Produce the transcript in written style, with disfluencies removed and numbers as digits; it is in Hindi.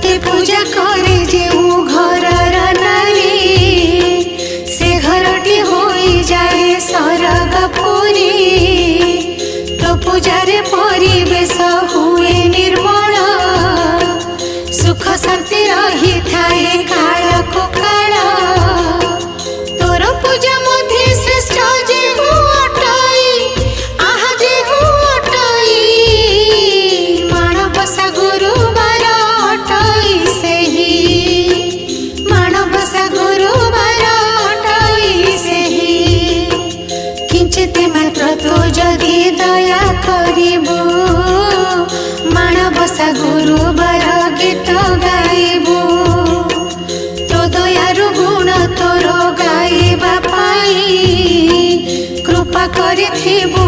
तोते पूजा करे जेऊ घरर नारी से घरटी होई जाए सरगपुरी तो पूजारे परिवेश हुए निर्मल सुख शांति रही थाए काल को काल तोर पूजा मध्य श्रेष्ठ जेहू अटई आहा जेहू अटई माणबसा गुरुवार अटई सेही माणबसा गुरुवार अटई सेही किंचित मात्र तो जदि दया करिबो माणबसा गुरुवार गीत गाइबो तो दयारु गुण तोर गाइबा पाई कृपा करिथिबो